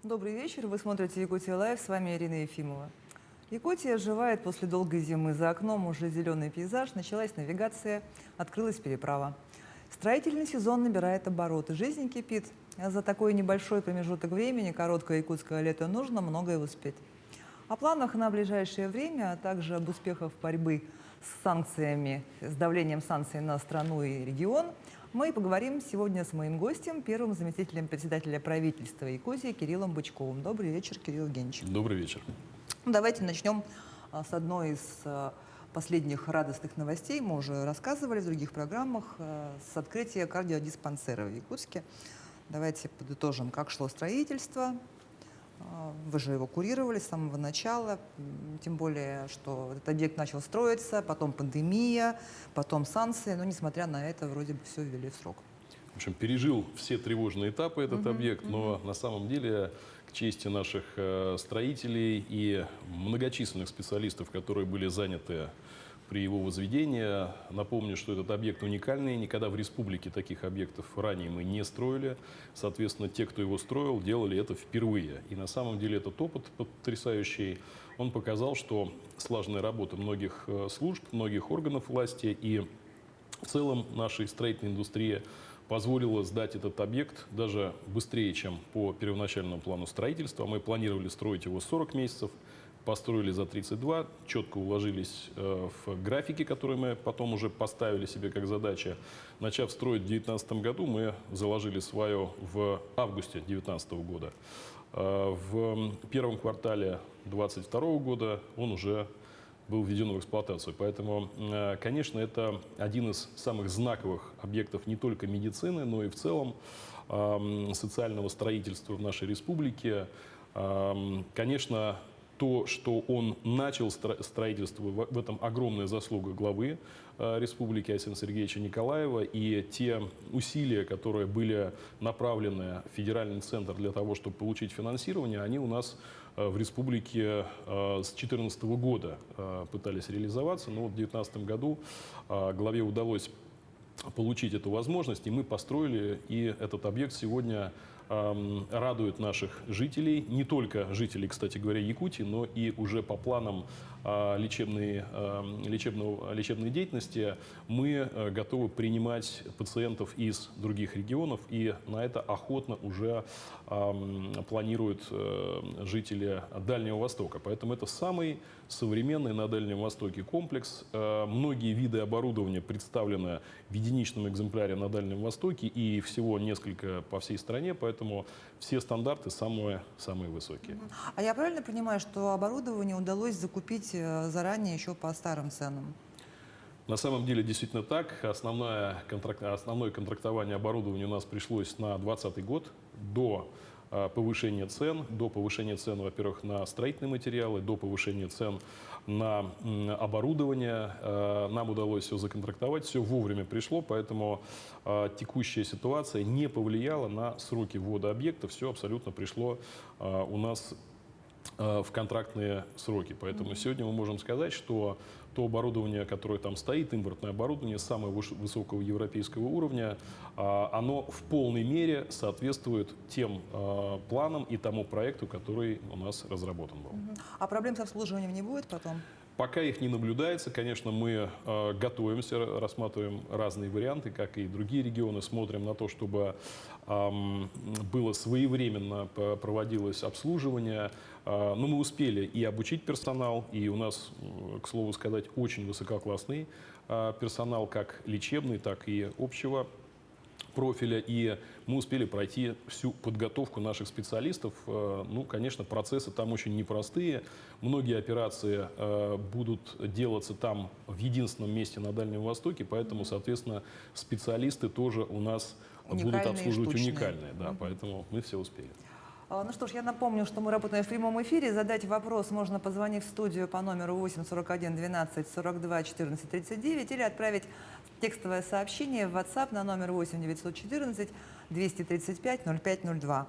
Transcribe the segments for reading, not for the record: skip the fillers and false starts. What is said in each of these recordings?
Добрый вечер. Вы смотрите «Якутия Лайв». С вами Ирина Ефимова. Якутия оживает после долгой зимы. За окном уже зеленый пейзаж, началась навигация, открылась переправа. Строительный сезон набирает обороты, жизнь кипит. А за такой небольшой промежуток времени, короткое якутское лето, нужно многое успеть. О планах на ближайшее время, а также об успехах борьбы с санкциями, с давлением санкций на страну и регион мы поговорим сегодня с моим гостем, первым заместителем председателя правительства Якутии Кириллом Бычковым. Добрый вечер, Кирилл Евгеньевич. Добрый вечер. Давайте начнем с одной из последних радостных новостей. Мы уже рассказывали в других программах с открытия кардиодиспансера в Якутске. Давайте подытожим, как шло строительство. Вы же его курировали с самого начала, тем более, что этот объект начал строиться, потом пандемия, потом санкции, но несмотря на это, вроде бы все ввели в срок. В общем, пережил все тревожные этапы этот объект, но на самом деле, к чести наших строителей и многочисленных специалистов, которые были заняты при его возведении, напомню, что этот объект уникальный. Никогда в республике таких объектов ранее мы не строили. Соответственно, те, кто его строил, делали это впервые. И на самом деле этот опыт потрясающий. Он показал, что слаженная работа многих служб, многих органов власти и в целом нашей строительной индустрии позволила сдать этот объект даже быстрее, чем по первоначальному плану строительства. Мы планировали строить его 40 месяцев. Построили за 32, четко уложились в графики, которые мы потом уже поставили себе как задача. Начав строить в 2019 году, мы заложили свое в августе 2019 года. В первом квартале 2022 года он уже был введен в эксплуатацию. Поэтому, конечно, это один из самых знаковых объектов не только медицины, но и в целом социального строительства в нашей республике. Конечно, то, что он начал строительство, в этом огромная заслуга главы республики Арсения Сергеевича Николаева. И те усилия, которые были направлены в федеральный центр для того, чтобы получить финансирование, они у нас в республике с 2014 года пытались реализоваться. Но вот в 2019 году главе удалось получить эту возможность, и мы построили, и этот объект сегодня радует наших жителей, не только жителей, кстати говоря, Якутии, но и уже по планам лечебной деятельности мы готовы принимать пациентов из других регионов, и на это охотно уже планируют жители Дальнего Востока. Поэтому это самый современный на Дальнем Востоке комплекс. Многие виды оборудования представлены в единичном экземпляре на Дальнем Востоке и всего несколько по всей стране, поэтому все стандарты самые высокие. А я правильно понимаю, что оборудование удалось закупить заранее еще по старым ценам? На самом деле действительно так. Основное контрактование оборудования у нас пришлось на 2020 год до повышения цен, во-первых, на строительные материалы, до повышения цен на оборудование. Нам удалось все законтрактовать, все вовремя пришло, поэтому текущая ситуация не повлияла на сроки ввода объекта, все абсолютно пришло у нас в контрактные сроки. Поэтому сегодня мы можем сказать, что то оборудование, которое там стоит, импортное оборудование самого высокого европейского уровня, оно в полной мере соответствует тем планам и тому проекту, который у нас разработан был. А проблем с обслуживанием не будет потом? Пока их не наблюдается, конечно, мы готовимся, рассматриваем разные варианты, как и другие регионы, смотрим на то, чтобы было своевременно проводилось обслуживание. Но мы успели и обучить персонал, и у нас, к слову сказать, очень высококлассный персонал, как лечебный, так и общего профиля, и мы успели пройти всю подготовку наших специалистов. Ну, конечно, процессы там очень непростые. Многие операции будут делаться там в единственном месте на Дальнем Востоке, поэтому, соответственно, специалисты тоже у нас будут обслуживать уникальные. Да, поэтому мы все успели. Ну что ж, я напомню, что мы работаем в прямом эфире. Задать вопрос можно, позвонив в студию по номеру 8 41 12 42 14 39 или отправить текстовое сообщение в WhatsApp на номер 8 914 235 0502.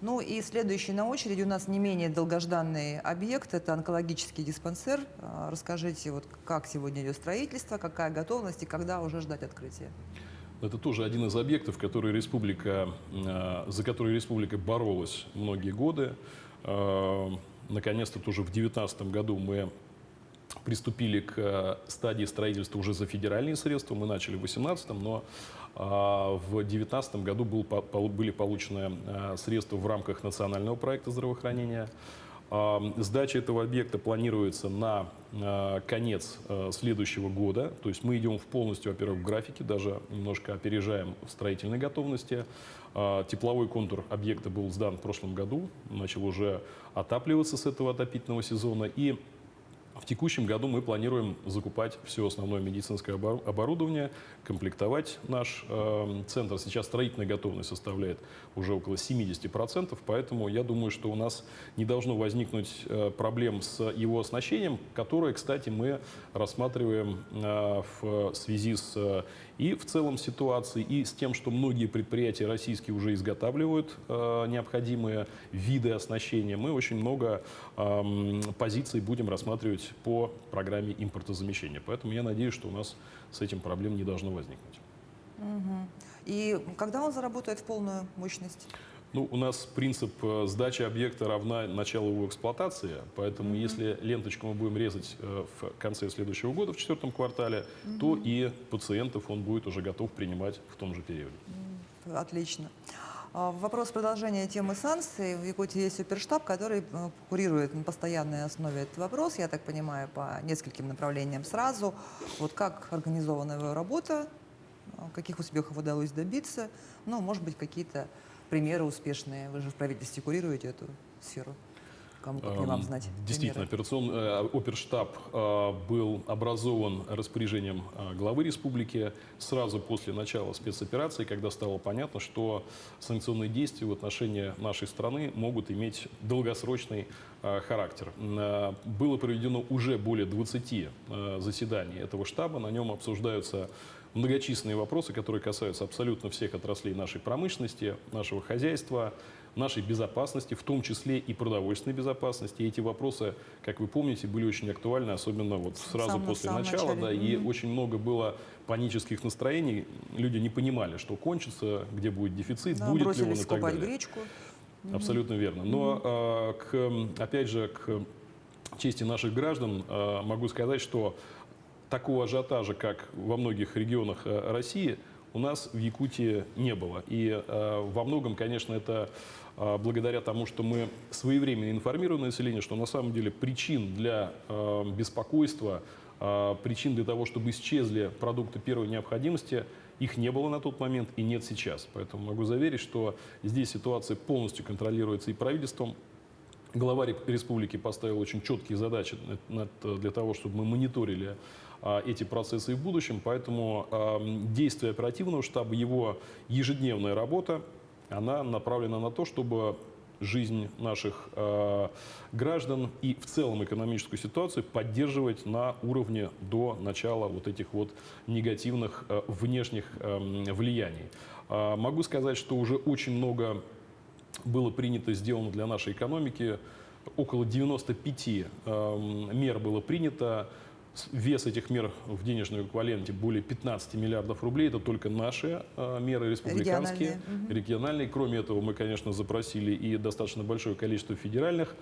Ну и следующий на очереди у нас не менее долгожданный объект – это онкологический диспансер. Расскажите, вот как сегодня идет строительство, какая готовность и когда уже ждать открытия? Это тоже один из объектов, за который республика боролась многие годы. Наконец-то тоже в 2019 году мы приступили к стадии строительства уже за федеральные средства. Мы начали в 2018, но в 2019 году были получены средства в рамках национального проекта здравоохранения. Сдача этого объекта планируется на конец следующего года. То есть мы идем полностью, во-первых, в графике, даже немножко опережаем в строительной готовности. Тепловой контур объекта был сдан в прошлом году, начал уже отапливаться с этого отопительного сезона. И в текущем году мы планируем закупать все основное медицинское оборудование, комплектовать наш центр. Сейчас строительная готовность составляет уже около 70%, поэтому я думаю, что у нас не должно возникнуть проблем с его оснащением, которые, кстати, мы рассматриваем в связи с и в целом ситуацией, и с тем, что многие предприятия российские уже изготавливают необходимые виды оснащения. Мы очень много позиций будем рассматривать по программе импортозамещения. Поэтому я надеюсь, что у нас с этим проблем не должно возникнуть. И когда он заработает в полную мощность? Ну, у нас принцип сдачи объекта равна началу его эксплуатации, поэтому если ленточку мы будем резать в конце следующего года, в 4-м квартале, то и пациентов он будет уже готов принимать в том же периоде. Отлично. Вопрос продолжения темы санкций. В Якутии есть суперштаб, который курирует на постоянной основе этот вопрос, я так понимаю, по нескольким направлениям сразу. Вот как организована его работа, каких успехов удалось добиться, ну, может быть, какие-то примеры успешные. Вы же в правительстве курируете эту сферу. Кому как не вам знать. Действительно, оперштаб был образован распоряжением главы республики сразу после начала спецоперации, когда стало понятно, что санкционные действия в отношении нашей страны могут иметь долгосрочный характер. Было проведено уже более 20 заседаний этого штаба, на нем обсуждаются многочисленные вопросы, которые касаются абсолютно всех отраслей нашей промышленности, нашего хозяйства, нашей безопасности, в том числе и продовольственной безопасности. И эти вопросы, как вы помните, были очень актуальны, особенно вот сразу после начала. Да, и очень много было панических настроений. Люди не понимали, что кончится, где будет дефицит, да, будет ли он и так скупать далее. гречку. Абсолютно верно. Но, опять же, к чести наших граждан могу сказать, что такого ажиотажа, как во многих регионах России, у нас в Якутии не было. И во многом, конечно, это благодаря тому, что мы своевременно информируем население, что на самом деле причин для беспокойства, причин для того, чтобы исчезли продукты первой необходимости, их не было на тот момент и нет сейчас. Поэтому могу заверить, что здесь ситуация полностью контролируется и правительством. Глава республики поставил очень четкие задачи для того, чтобы мы мониторили эти процессы и в будущем. Поэтому действия оперативного штаба, его ежедневная работа, она направлена на то, чтобы жизнь наших граждан и в целом экономическую ситуацию поддерживать на уровне до начала вот этих вот негативных внешних влияний. Могу сказать, что уже очень много было принято, сделано для нашей экономики. Около 95 мер было принято. Вес этих мер в денежном эквиваленте более 15 миллиардов рублей. Это только наши меры республиканские, региональные. Кроме этого, мы, конечно, запросили и достаточно большое количество федеральных.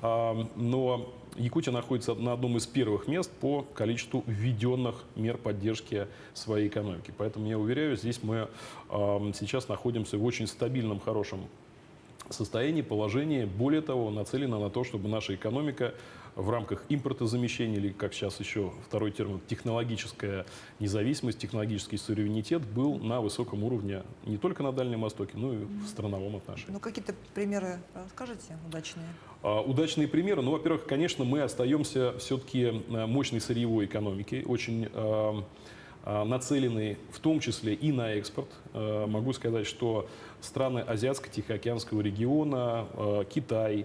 Но Якутия находится на одном из первых мест по количеству введенных мер поддержки своей экономики. Поэтому я уверяю, здесь мы сейчас находимся в очень стабильном, хорошем состоянии, положении. Более того, нацелена на то, чтобы наша экономика в рамках импортозамещения, или, как сейчас еще второй термин, технологическая независимость, технологический суверенитет был на высоком уровне не только на Дальнем Востоке, но и в страновом отношении. Ну, какие-то примеры расскажете удачные? Удачные примеры. Ну, во-первых, конечно, мы остаемся все-таки мощной сырьевой экономикой, очень нацелены в том числе и на экспорт. Могу сказать, что страны Азиатско-Тихоокеанского региона, Китай,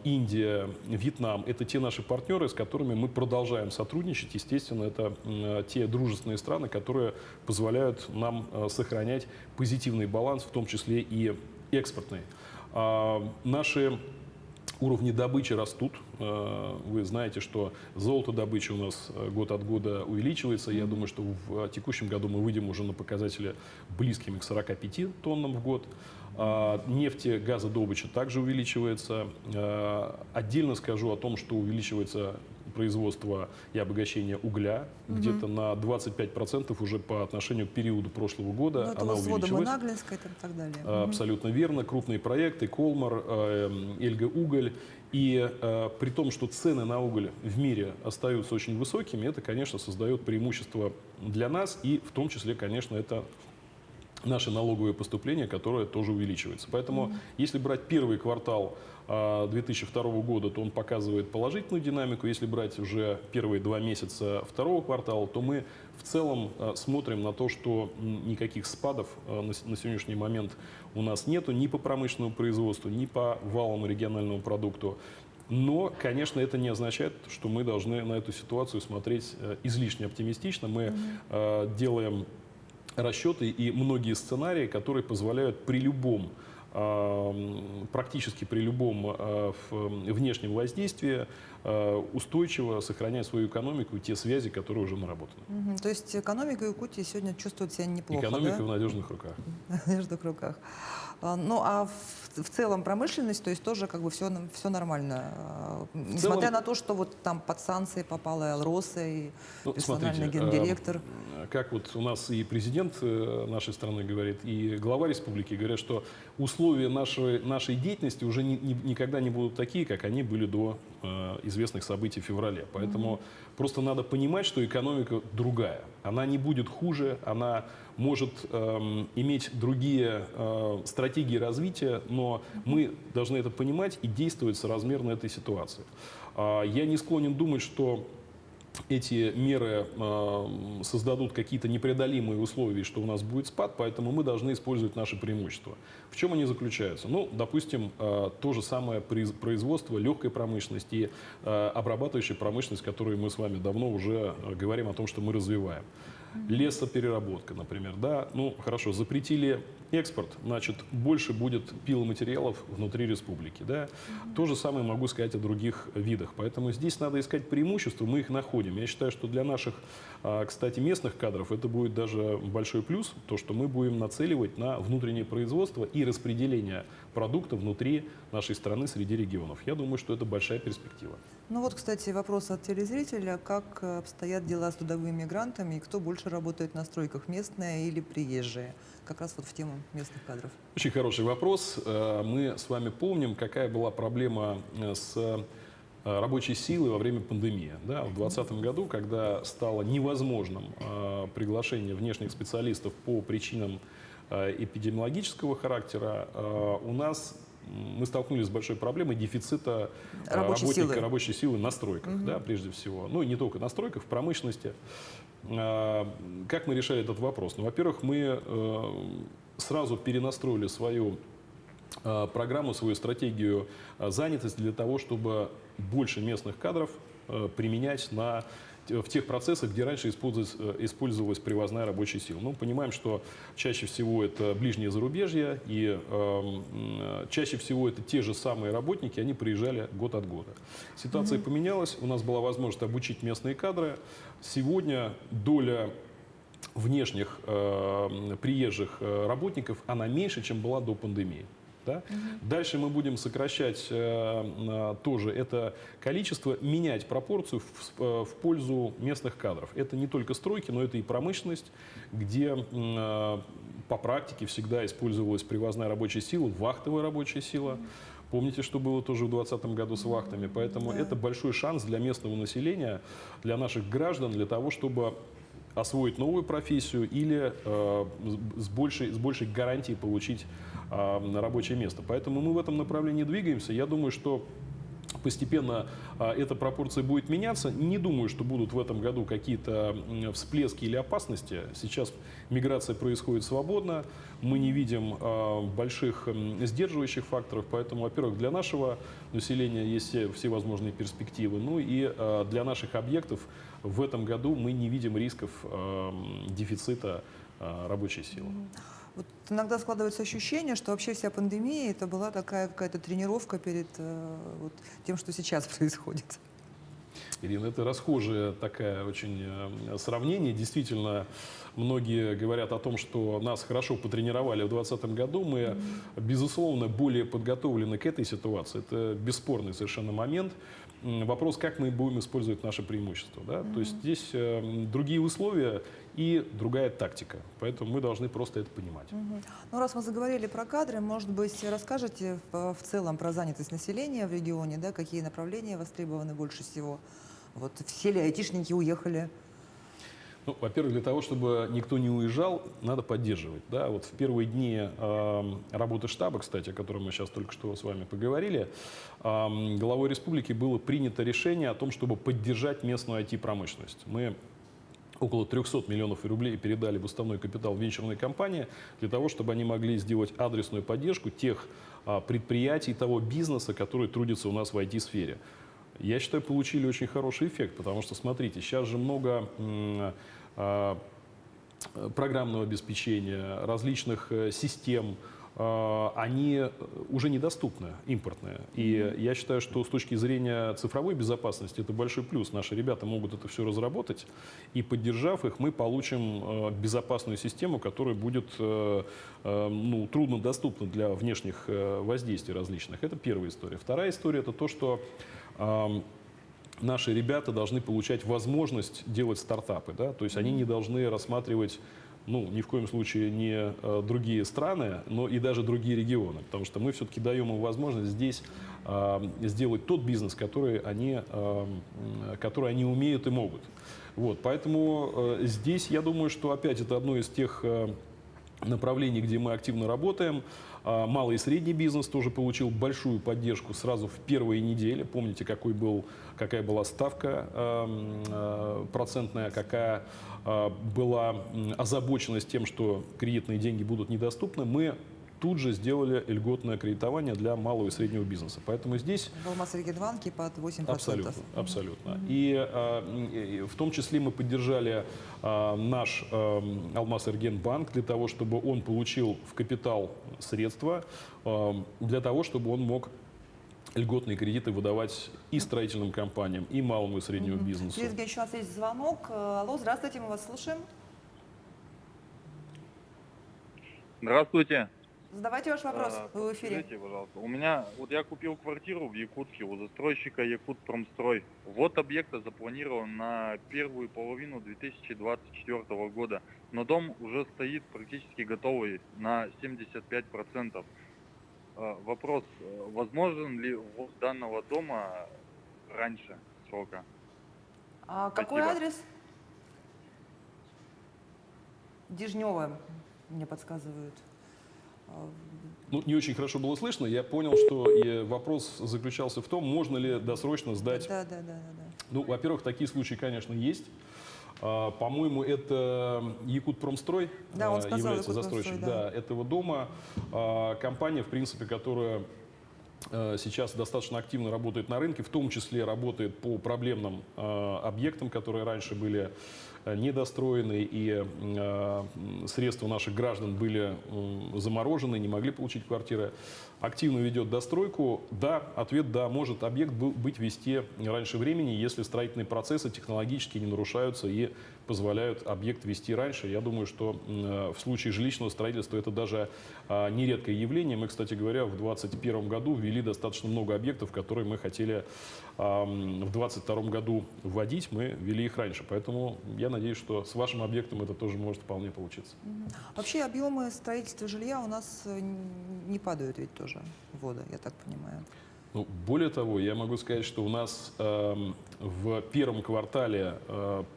Индия, Вьетнам – это те наши партнеры, с которыми мы продолжаем сотрудничать. Естественно, это те дружественные страны, которые позволяют нам сохранять позитивный баланс, в том числе и экспортный. Наши Уровни добычи растут. Вы знаете, что золотодобыча у нас год от года увеличивается. Я думаю, что в текущем году мы выйдем уже на показатели близкими к 45 тоннам в год. Нефти, газодобыча также увеличивается. Отдельно скажу о том, что увеличивается производство и обогащение угля. Где-то на 25% уже по отношению к периоду прошлого года Ну, это она вот с водом увеличилась. Наглинской и так далее. Абсолютно верно. Крупные проекты, Колмар, Эльга Уголь. И при том, что цены на уголь в мире остаются очень высокими, это, конечно, создает преимущество для нас. И в том числе, конечно, это наши налоговые поступления, которые тоже увеличиваются. Поэтому, если брать первый квартал 2002 года, то он показывает положительную динамику. Если брать уже первые 2 месяца второго квартала, то мы в целом смотрим на то, что никаких спадов на сегодняшний момент у нас нету ни по промышленному производству, ни по валовому региональному продукту. Но, конечно, это не означает, что мы должны на эту ситуацию смотреть излишне оптимистично. Мы делаем расчеты и многие сценарии, которые позволяют при любом, практически при любом внешнем воздействии устойчиво сохранять свою экономику и те связи, которые уже наработаны. То есть экономика Якутии сегодня чувствует себя неплохо, Экономика да? в надежных руках. В надежных руках. Ну, а в целом промышленность, то есть тоже как бы все нормально. Несмотря на то, что вот там под санкции попала и Алроса, и персональный гендиректор. Как вот у нас и президент нашей страны говорит, и глава республики говорят, что условия нашей деятельности уже никогда не будут такие, как они были до известных событий в феврале. Поэтому просто надо понимать, что экономика другая. Она не будет хуже, она может иметь другие стратегии развития, но мы должны это понимать и действовать соразмерно этой ситуации. Я не склонен думать, что эти меры создадут какие-то непреодолимые условия, что у нас будет спад, поэтому мы должны использовать наши преимущества. В чем они заключаются? Ну, допустим, то же самое производство легкой промышленности и обрабатывающей промышленность, которую мы с вами давно уже говорим о том, что мы развиваем. Лесопереработка, например, да, ну хорошо, запретили экспорт, значит, больше будет пиломатериалов внутри республики, да. То же самое могу сказать о других видах, поэтому здесь надо искать преимущества, мы их находим. Я считаю, что для наших, кстати, местных кадров это будет даже большой плюс, то, что мы будем нацеливать на внутреннее производство и распределение продукта внутри нашей страны среди регионов. Я думаю, что это большая перспектива. Ну вот, кстати, вопрос от телезрителя. Как обстоят дела с трудовыми мигрантами и кто больше работает на стройках, местные или приезжие? Как раз вот в тему местных кадров. Очень хороший вопрос. Мы с вами помним, какая была проблема с рабочей силой во время пандемии. Да, в 2020 году, когда стало невозможным приглашение внешних специалистов по причинам эпидемиологического характера, мы столкнулись с большой проблемой дефицита рабочей силы на стройках, да, прежде всего. Ну и не только на стройках, в промышленности. Как мы решали этот вопрос? Ну, во-первых, мы сразу перенастроили свою программу, свою стратегию занятости для того, чтобы больше местных кадров применять в тех процессах, где раньше использовалась привозная рабочая сила. Мы понимаем, что чаще всего это ближнее зарубежье, и чаще всего это те же самые работники, они приезжали год от года. Ситуация поменялась, у нас была возможность обучить местные кадры. Сегодня доля внешних приезжих работников, она меньше, чем была до пандемии. Да? Дальше мы будем сокращать тоже это количество, менять пропорцию в пользу местных кадров. Это не только стройки, но это и промышленность, где по практике всегда использовалась привозная рабочая сила, вахтовая рабочая сила. Помните, что было тоже в 2020 году с вахтами? Поэтому это большой шанс для местного населения, для наших граждан, для того, чтобы освоить новую профессию или с большей гарантией получить рабочее место. Поэтому мы в этом направлении двигаемся. Я думаю, что постепенно эта пропорция будет меняться. Не думаю, что будут в этом году какие-то всплески или опасности. Сейчас миграция происходит свободно. Мы не видим больших сдерживающих факторов. Поэтому, во-первых, для нашего населения есть все возможные перспективы. Ну и для наших объектов в этом году мы не видим рисков дефицита рабочей силы. Вот иногда складывается ощущение, что вообще вся пандемия это была такая какая-то тренировка перед вот тем, что сейчас происходит. Ирина, это расхожее такое очень сравнение. Действительно, многие говорят о том, что нас хорошо потренировали в 2020 году. Мы, безусловно, более подготовлены к этой ситуации. Это бесспорный совершенно момент. Вопрос, как мы будем использовать наши преимущества. Да? То есть здесь другие условия и другая тактика. Поэтому мы должны просто это понимать. Ну, раз мы заговорили про кадры, может быть, расскажете в целом про занятость населения в регионе, да, какие направления востребованы больше всего? Вот все ли айтишники уехали? Ну, во-первых, для того, чтобы никто не уезжал, надо поддерживать. Да? Вот в первые дни работы штаба, кстати, о котором мы сейчас только что с вами поговорили, главой республики было принято решение о том, чтобы поддержать местную IT-промышленность. Мы около 300 миллионов рублей передали в уставной капитал венчурной компании для того, чтобы они могли сделать адресную поддержку тех предприятий, того бизнеса, который трудится у нас в IT-сфере. Я считаю, получили очень хороший эффект, потому что, смотрите, сейчас же много программного обеспечения, различных систем, они уже недоступны, импортные. И я считаю, что с точки зрения цифровой безопасности это большой плюс. Наши ребята могут это все разработать, и поддержав их, мы получим безопасную систему, которая будет труднодоступна для внешних воздействий различных. Это первая история. Вторая история – это то, что наши ребята должны получать возможность делать стартапы. Да? То есть они не должны рассматривать ни в коем случае не другие страны, но и даже другие регионы. Потому что мы все-таки даем им возможность здесь сделать тот бизнес, который они умеют и могут. Вот, поэтому здесь я думаю, что опять это одно из тех направлений, где мы активно работаем. Малый и средний бизнес тоже получил большую поддержку сразу в первые недели. Помните, какая была ставка процентная, какая была озабоченность тем, что кредитные деньги будут недоступны. Мы тут же сделали льготное кредитование для малого и среднего бизнеса. Поэтому здесь... В Алмаз-Регионбанке под 8%. Абсолютно, абсолютно. И в том числе мы поддержали наш Алмаз-Регионбанк для того, чтобы он получил в капитал средства, для того, чтобы он мог льготные кредиты выдавать и строительным компаниям, и малому и среднему бизнесу. Сергей Евгеньевич, у нас есть звонок. Алло, здравствуйте, мы вас слушаем. Здравствуйте. Задавайте ваш вопрос, вы в эфире. Скажите, пожалуйста, я купил квартиру в Якутске у застройщика Якутпромстрой. Вот объекта запланирован на первую половину 2024 года, но дом уже стоит практически готовый на 75%. Вопрос, возможен ли ввоз данного дома раньше срока? А какой Спасибо. адрес? Дежнева, мне подсказывают. Не очень хорошо было слышно. Я понял, что и вопрос заключался в том, можно ли досрочно сдать. Да. Во-первых, такие случаи, конечно, есть. По-моему, это Якутпромстрой Да, он сказал, является Якутпромстрой, застройщиком да. этого дома. Компания, в принципе, которая сейчас достаточно активно работает на рынке, в том числе работает по проблемным объектам, которые раньше были недостроены, и средства наших граждан были заморожены, не могли получить квартиры. Активно ведет достройку. Да, ответ да, может объект быть вести раньше времени, если строительные процессы технологически не нарушаются и позволяют объект вести раньше. Я думаю, что в случае жилищного строительства это даже нередкое явление. Мы, кстати говоря, в 2021 году ввели достаточно много объектов, которые мы хотели в 2022 году вводить. Мы ввели их раньше. Поэтому я надеюсь, что с вашим объектом это тоже может вполне получиться. Вообще объемы строительства жилья у нас не падают ведь тоже ввода, я так понимаю. Более того, я могу сказать, что у нас в первом квартале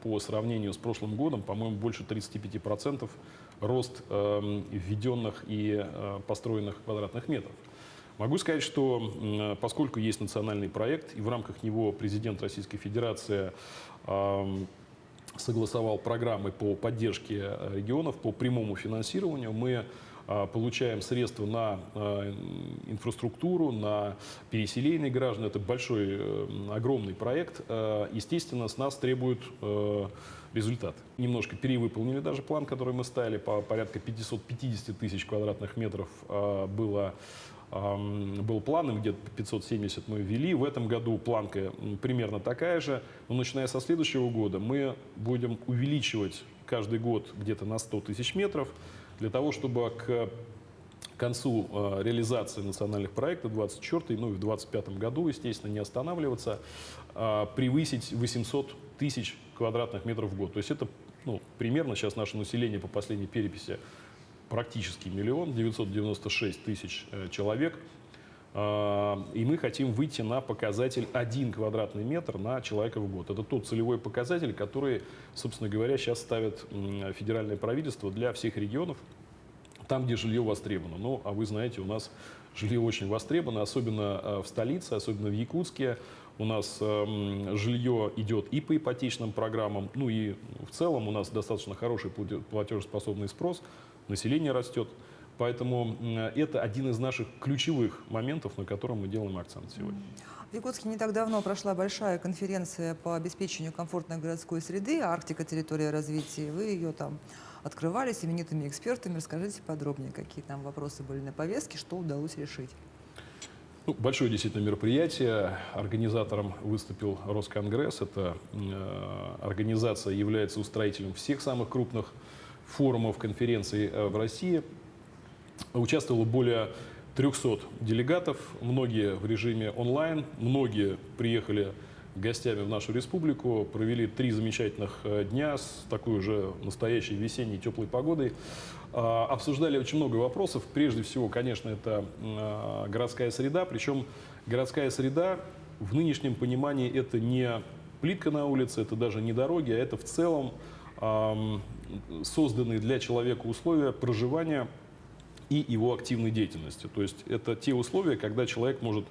по сравнению с прошлым годом, по-моему, больше 35% рост введенных и построенных квадратных метров. Могу сказать, что поскольку есть национальный проект, и в рамках него президент Российской Федерации согласовал программы по поддержке регионов, по прямому финансированию, мы получаем средства на инфраструктуру, на переселение граждан. Это большой, огромный проект. Естественно, с нас требуют результат. Немножко перевыполнили даже план, который мы ставили, по порядка 550 тысяч квадратных метров был планом, где-то 570 мы ввели. В этом году планка примерно такая же. Но начиная со следующего года мы будем увеличивать каждый год где-то на 100 тысяч метров для того, чтобы к концу реализации национальных проектов 2024, ну и в 2025 году, естественно, не останавливаться, превысить 800 тысяч квадратных метров в год. То есть это примерно сейчас наше население по последней переписи практически 1 996 000 человек. И мы хотим выйти на показатель 1 квадратный метр на человека в год. Это тот целевой показатель, который, собственно говоря, сейчас ставит федеральное правительство для всех регионов, там, где жилье востребовано. Ну, а вы знаете, у нас жилье очень востребовано, особенно в столице, особенно в Якутске. У нас жилье идет и по ипотечным программам, ну и в целом у нас достаточно хороший платежеспособный спрос, население растет. Поэтому это один из наших ключевых моментов, на котором мы делаем акцент сегодня. В Якутске не так давно прошла большая конференция по обеспечению комфортной городской среды «Арктика. Территория развития». Вы ее там открывали с именитыми экспертами. Расскажите подробнее, какие там вопросы были на повестке, что удалось решить. Большое действительно мероприятие. Организатором выступил Росконгресс. Эта организация является устроителем всех самых крупных форумов, конференций в России. Участвовало более 300 делегатов, многие в режиме онлайн, многие приехали гостями в нашу республику, провели 3 замечательных дня с такой уже настоящей весенней теплой погодой. Обсуждали очень много вопросов. Прежде всего, конечно, это городская среда, причем городская среда в нынешнем понимании это не плитка на улице, это даже не дороги, а это в целом созданные для человека условия проживания и его активной деятельности. То есть это те условия, когда человек может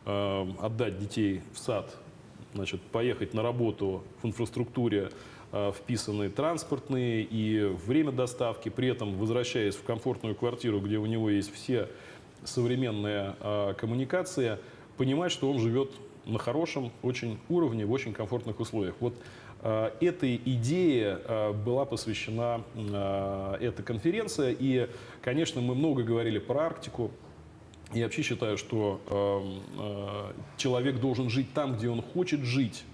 отдать детей в сад, значит, поехать на работу в инфраструктуре, вписанные транспортные и время доставки, при этом возвращаясь в комфортную квартиру, где у него есть все современные коммуникации, понимать, что он живет на хорошем очень уровне, в очень комфортных условиях. Вот этой идее была посвящена эта конференция. И, конечно, мы много говорили про Арктику. Я вообще считаю, что человек должен жить там, где он хочет жить,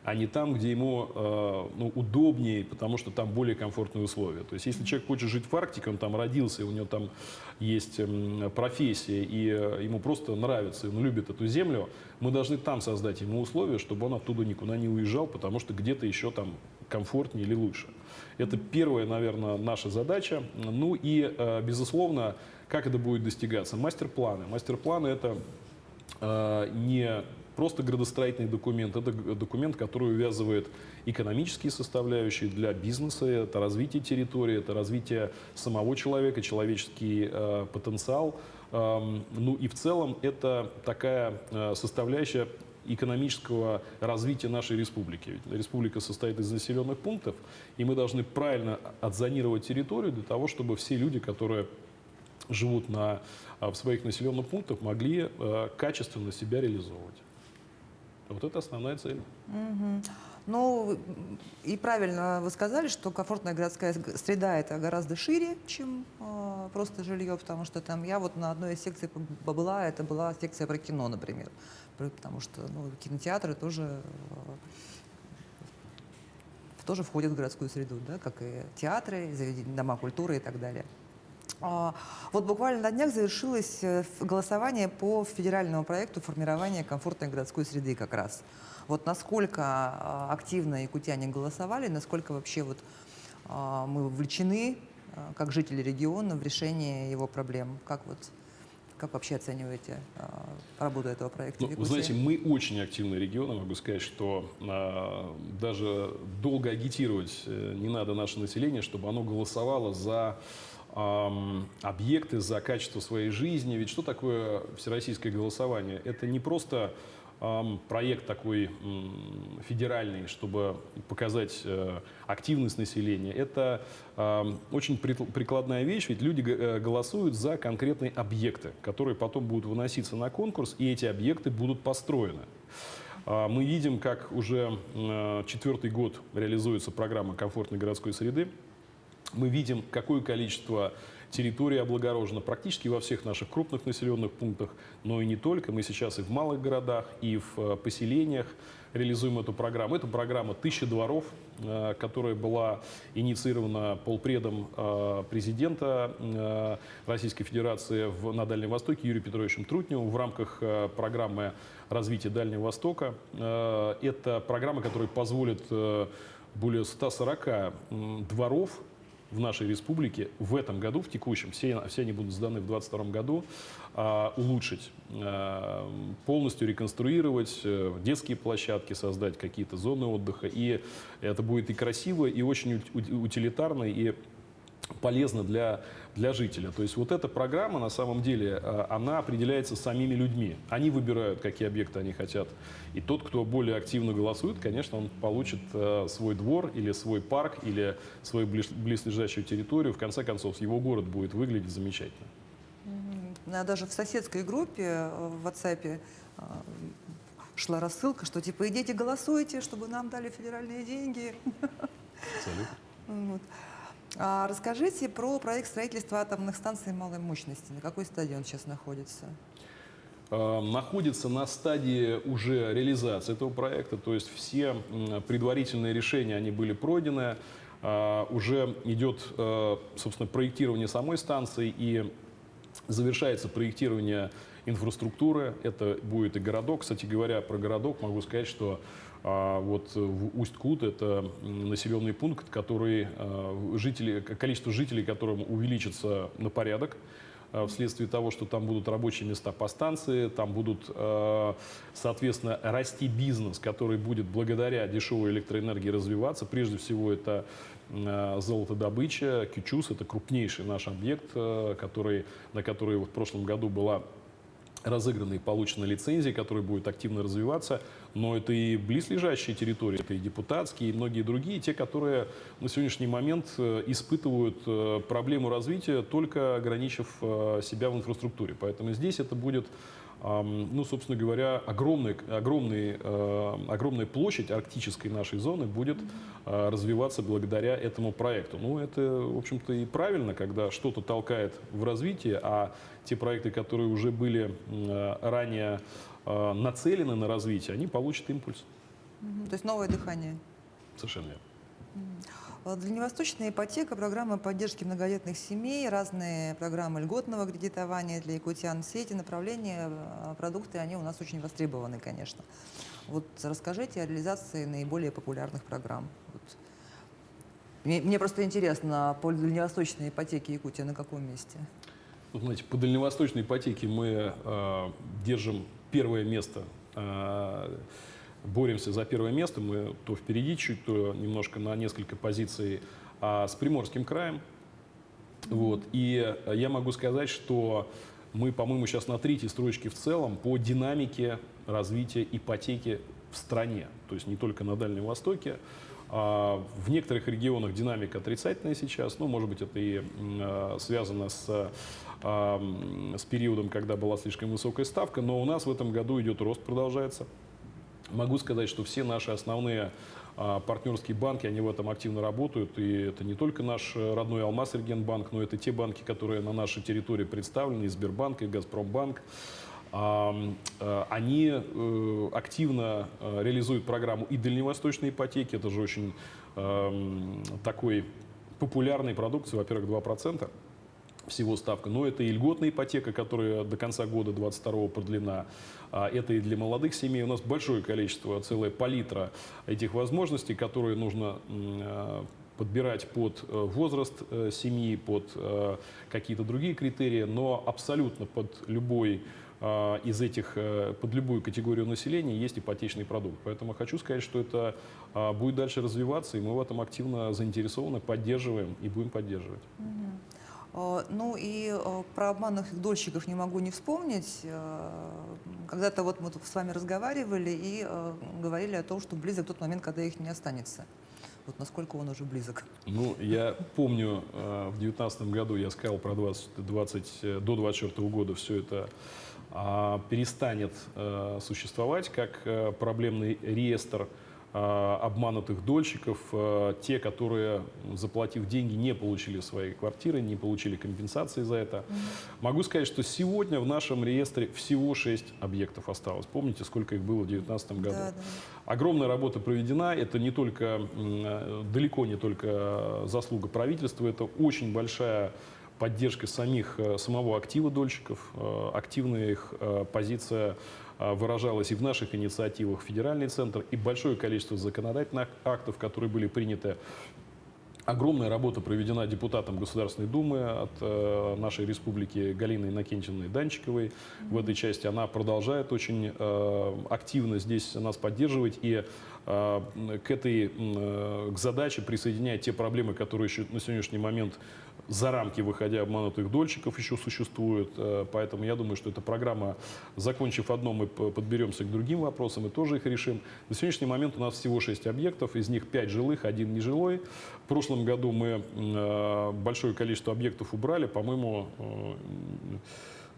а не там, где ему удобнее, потому что там более комфортные условия. То есть, если человек хочет жить в Арктике, он там родился, у него там есть профессия, и ему просто нравится, и он любит эту землю, мы должны там создать ему условия, чтобы он оттуда никуда не уезжал, потому что где-то еще там комфортнее или лучше. Это первая, наверное, наша задача. Ну и, безусловно, как это будет достигаться? Мастер-планы. Мастер-планы – это не просто градостроительный документ, это документ, который увязывает экономические составляющие для бизнеса, это развитие территории, это развитие самого человека, человеческий потенциал. Ну и в целом это такая составляющая экономического развития нашей республики. Ведь республика состоит из населенных пунктов, и мы должны правильно отзонировать территорию для того, чтобы все люди, которые живут в своих населенных пунктах, могли качественно себя реализовывать. Вот это основная цель. Ну, и правильно вы сказали, что комфортная городская среда – это гораздо шире, чем просто жилье, потому что там я вот на одной из секций побыла, это была секция про кино, например, потому что кинотеатры тоже входят в городскую среду, да, как и театры, дома культуры и так далее. Вот буквально на днях завершилось голосование по федеральному проекту формирования комфортной городской среды как раз. Вот насколько активно якутяне голосовали, насколько вообще вот мы вовлечены, как жители региона, в решение его проблем? Как вообще оцениваете работу этого проекта в Якутии? Вы знаете, мы очень активный регион, я могу сказать, что даже долго агитировать не надо наше население, чтобы оно голосовало за объекты, за качество своей жизни. Ведь что такое всероссийское голосование? Это не просто проект такой федеральный, чтобы показать активность населения. Это очень прикладная вещь, ведь люди голосуют за конкретные объекты, которые потом будут выноситься на конкурс, и эти объекты будут построены. Мы видим, как уже 4-й год реализуется программа комфортной городской среды. Мы видим, какое количество территории облагорожено практически во всех наших крупных населенных пунктах, но и не только. Мы сейчас и в малых городах, и в поселениях реализуем эту программу. Это программа «1000 дворов», которая была инициирована полпредом президента Российской Федерации на Дальнем Востоке Юрием Петровичем Трутневым в рамках программы развития Дальнего Востока. Это программа, которая позволит более 140 дворов в нашей республике в этом году, в текущем, все они будут сданы в 2022 году, улучшить, полностью реконструировать, детские площадки создать, какие-то зоны отдыха. И это будет и красиво, и очень утилитарно, и полезно для жителя. То есть вот эта программа, на самом деле, она определяется самими людьми. Они выбирают, какие объекты они хотят. И тот, кто более активно голосует, конечно, он получит свой двор или свой парк, или свою близлежащую территорию. В конце концов, его город будет выглядеть замечательно. Даже в соседской группе в WhatsApp шла рассылка, что типа идите голосуйте, чтобы нам дали федеральные деньги. Абсолютно. Вот. А расскажите про проект строительства атомных станций малой мощности. На какой стадии он сейчас находится? Находится на стадии уже реализации этого проекта, то есть все предварительные решения, они были пройдены, уже идет, собственно, проектирование самой станции и завершается проектирование инфраструктуры, это будет и городок. Кстати говоря, про городок могу сказать, что вот в Усть-Кут это населенный пункт, который количество жителей которым увеличится на порядок вследствие того, что там будут рабочие места по станции, там будут, соответственно, расти бизнес, который будет благодаря дешевой электроэнергии развиваться. Прежде всего это золотодобыча, Кючус, это крупнейший наш объект, на который в прошлом году была разыграна и получена лицензия, которая будет активно развиваться, но это и близлежащие территории, это и депутатские, и многие другие, те, которые на сегодняшний момент испытывают проблему развития, только ограничив себя в инфраструктуре. Поэтому здесь это будет, ну, собственно говоря, огромная площадь арктической нашей зоны будет развиваться благодаря этому проекту. Ну, это, в общем-то, и правильно, когда что-то толкает в развитие, а те проекты, которые уже были ранее нацелены на развитие, они получат импульс. То есть новое дыхание. Совершенно верно. Дальневосточная ипотека, программы поддержки многодетных семей, разные программы льготного кредитования для якутян. Все эти направления, продукты, они у нас очень востребованы, конечно. Вот расскажите о реализации наиболее популярных программ. Вот. Мне просто интересно, по дальневосточной ипотеке Якутия на каком месте? Ну, знаете, по дальневосточной ипотеке мы держим первое место. Боремся за первое место, мы то впереди чуть, то немножко на несколько позиций с Приморским краем. Вот. И я могу сказать, что мы, по-моему, сейчас на 3-й строчке в целом по динамике развития ипотеки в стране. То есть не только на Дальнем Востоке. В некоторых регионах динамика отрицательная сейчас. Ну, может быть, это и связано с периодом, когда была слишком высокая ставка. Но у нас в этом году идет рост, продолжается. Могу сказать, что все наши основные партнерские банки, они в этом активно работают. И это не только наш родной Алмаз-Регенбанк, но это те банки, которые на нашей территории представлены, и Сбербанк, и Газпромбанк. Они активно реализуют программу и дальневосточной ипотеки. Это же очень такой популярный продукт. Во-первых, 2%. Всего ставка, но это и льготная ипотека, которая до конца года 2022 продлена. Это и для молодых семей. У нас большое количество, целая палитра этих возможностей, которые нужно подбирать под возраст семьи, под какие-то другие критерии, но абсолютно под любую категорию населения есть ипотечный продукт. Поэтому хочу сказать, что это будет дальше развиваться, и мы в этом активно заинтересованы, поддерживаем и будем поддерживать. Ну и про обманных дольщиков не могу не вспомнить. Когда-то вот мы тут с вами разговаривали и говорили о том, что близок тот момент, когда их не останется. Вот насколько он уже близок? Ну, я помню, в 2019 году я сказал про до 2024 года все это перестанет существовать как проблемный реестр обманутых дольщиков, те, которые, заплатив деньги, не получили свои квартиры, не получили компенсации за это. Могу сказать, что сегодня в нашем реестре всего 6 объектов осталось. Помните, сколько их было в 2019 году? Да, да. Огромная работа проведена. Это не только, далеко не только заслуга правительства, это очень большая поддержка самого актива дольщиков. Активная их позиция выражалась и в наших инициативах «Федеральный центр», и большое количество законодательных актов, которые были приняты. Огромная работа проведена депутатом Государственной Думы от нашей республики Галиной Иннокентьевной Данчиковой. В этой части она продолжает очень активно здесь нас поддерживать и к задаче присоединяет те проблемы, которые еще на сегодняшний момент за рамки, выходя обманутых дольщиков, еще существуют. Поэтому я думаю, что эта программа, закончив одно, мы подберемся к другим вопросам и тоже их решим. На сегодняшний момент у нас всего 6 объектов, из них 5 жилых, 1 нежилой. В прошлом году мы большое количество объектов убрали, по-моему,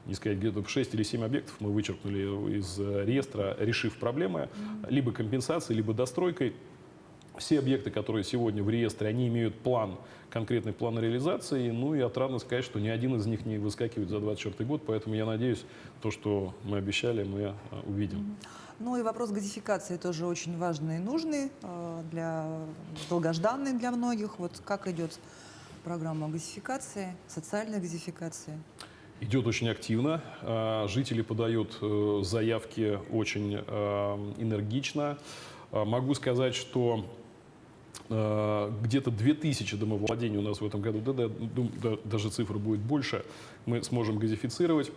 не сказать, где-то 6 или 7 объектов мы вычеркнули из реестра, решив проблемы либо компенсацией, либо достройкой. Все объекты, которые сегодня в реестре, они имеют конкретный план реализации. Ну и отрадно сказать, что ни один из них не выскакивает за 2024 год. Поэтому я надеюсь, то, что мы обещали, мы увидим. Ну и вопрос газификации тоже очень важный и нужный, долгожданный для многих. Вот как идет программа газификации, социальной газификации? Идет очень активно. Жители подают заявки очень энергично. Могу сказать, что где-то 2000 домовладений у нас в этом году, даже цифра будет больше, мы сможем газифицировать.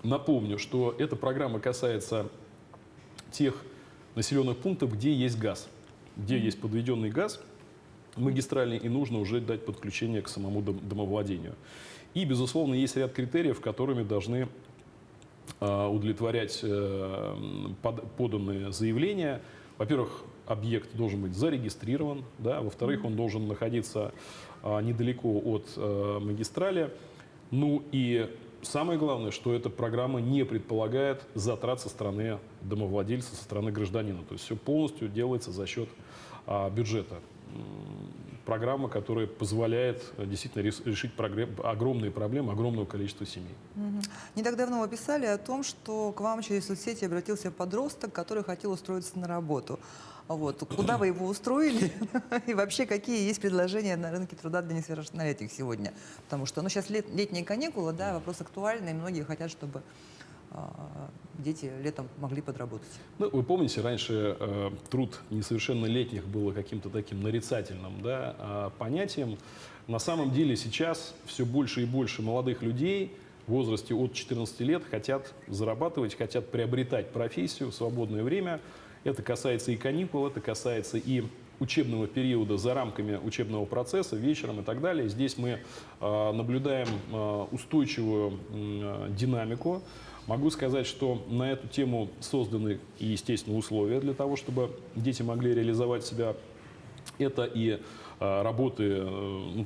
Напомню, что эта программа касается тех населенных пунктов, где есть газ, где есть подведенный газ магистральный, и нужно уже дать подключение к самому домовладению. И, безусловно, есть ряд критериев, которыми должны удовлетворять поданные заявления. Во-первых, объект должен быть зарегистрирован, да? Во-вторых, он должен находиться недалеко от магистрали. Ну и самое главное, что эта программа не предполагает затрат со стороны домовладельца, со стороны гражданина. То есть все полностью делается за счет бюджета. Программа, которая позволяет действительно решить огромные проблемы огромного количества семей. Не так давно вы писали о том, что к вам через соцсети обратился подросток, который хотел устроиться на работу. Вот. Куда вы его устроили? И вообще, какие есть предложения на рынке труда для несовершеннолетних сегодня? Потому что сейчас летние каникулы, да, вопрос актуальный, и многие хотят, чтобы дети летом могли подработать. Ну, вы помните, раньше труд несовершеннолетних было каким-то таким нарицательным, да, понятием. На самом деле сейчас все больше и больше молодых людей в возрасте от 14 лет хотят зарабатывать, хотят приобретать профессию в свободное время. Это касается и каникул, это касается и учебного периода за рамками учебного процесса, вечером и так далее. Здесь мы наблюдаем устойчивую динамику. Могу сказать, что на эту тему созданы, естественно, условия для того, чтобы дети могли реализовать себя. Это и работы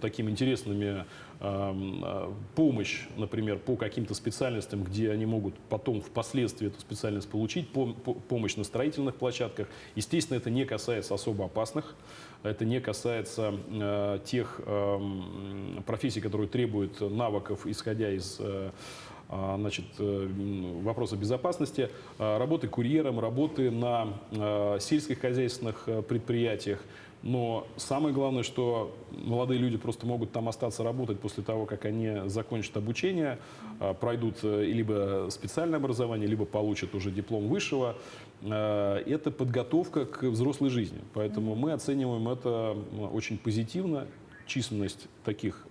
такими интересными, помощь, например, по каким-то специальностям, где они могут потом впоследствии эту специальность получить, помощь на строительных площадках. Естественно, это не касается особо опасных, это не касается тех профессий, которые требуют навыков, исходя из вопроса безопасности, работы курьером, работы на сельскохозяйственных предприятиях. Но самое главное, что молодые люди просто могут там остаться работать после того, как они закончат обучение, пройдут либо специальное образование, либо получат уже диплом высшего. Это подготовка к взрослой жизни. Поэтому мы оцениваем это очень позитивно. Численность таких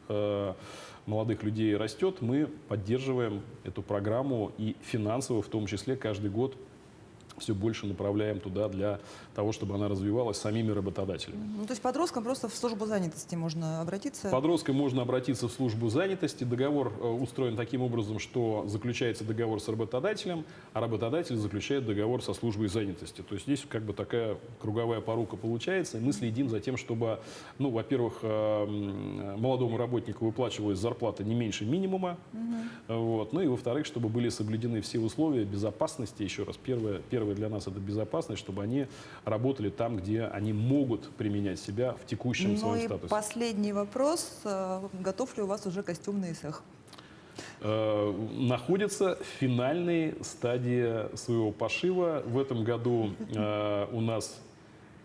молодых людей растет. Мы поддерживаем эту программу и финансово, в том числе, каждый год все больше направляем туда для того, чтобы она развивалась самими работодателями. Ну, то есть подросткам просто в службу занятости можно обратиться? Подросткам можно обратиться в службу занятости. Договор устроен таким образом, что заключается договор с работодателем, а работодатель заключает договор со службой занятости. То есть здесь как бы такая круговая порука получается. И мы следим за тем, чтобы, ну, во-первых, молодому работнику выплачивалась зарплата не меньше минимума. Вот. Ну и во-вторых, чтобы были соблюдены все условия безопасности. Еще раз, первое для нас это безопасность, чтобы они работали там, где они могут применять себя в текущем Ну своем и статусе. последний вопрос. Готов ли у вас уже костюмный цех? Находится в финальной стадии своего пошива. В этом году у нас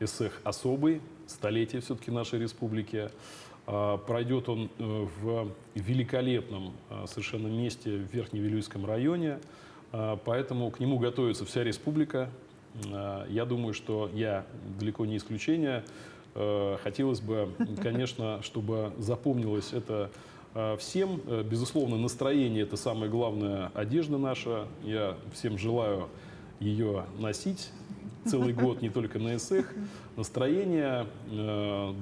эсэх особый, столетие все-таки нашей республики. Пройдет он в великолепном совершенно месте в Верхневилюйском районе. Поэтому к нему готовится вся республика. Я думаю, что я далеко не исключение. Хотелось бы, конечно, чтобы запомнилось это всем. Безусловно, настроение – это самая главная одежда наша. Я всем желаю ее носить целый год, не только на эсэх. Настроение,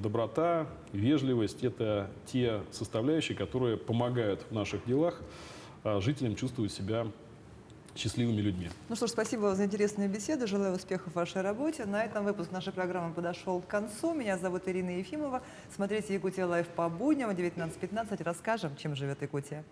доброта, вежливость – это те составляющие, которые помогают в наших делах жителям чувствовать себя счастливыми людьми. Ну что ж, спасибо за интересную беседу. Желаю успехов в вашей работе. На этом выпуск нашей программы подошел к концу. Меня зовут Ирина Ефимова. Смотрите «Якутия Лайв» по будням в 19:15. Расскажем, чем живет Якутия.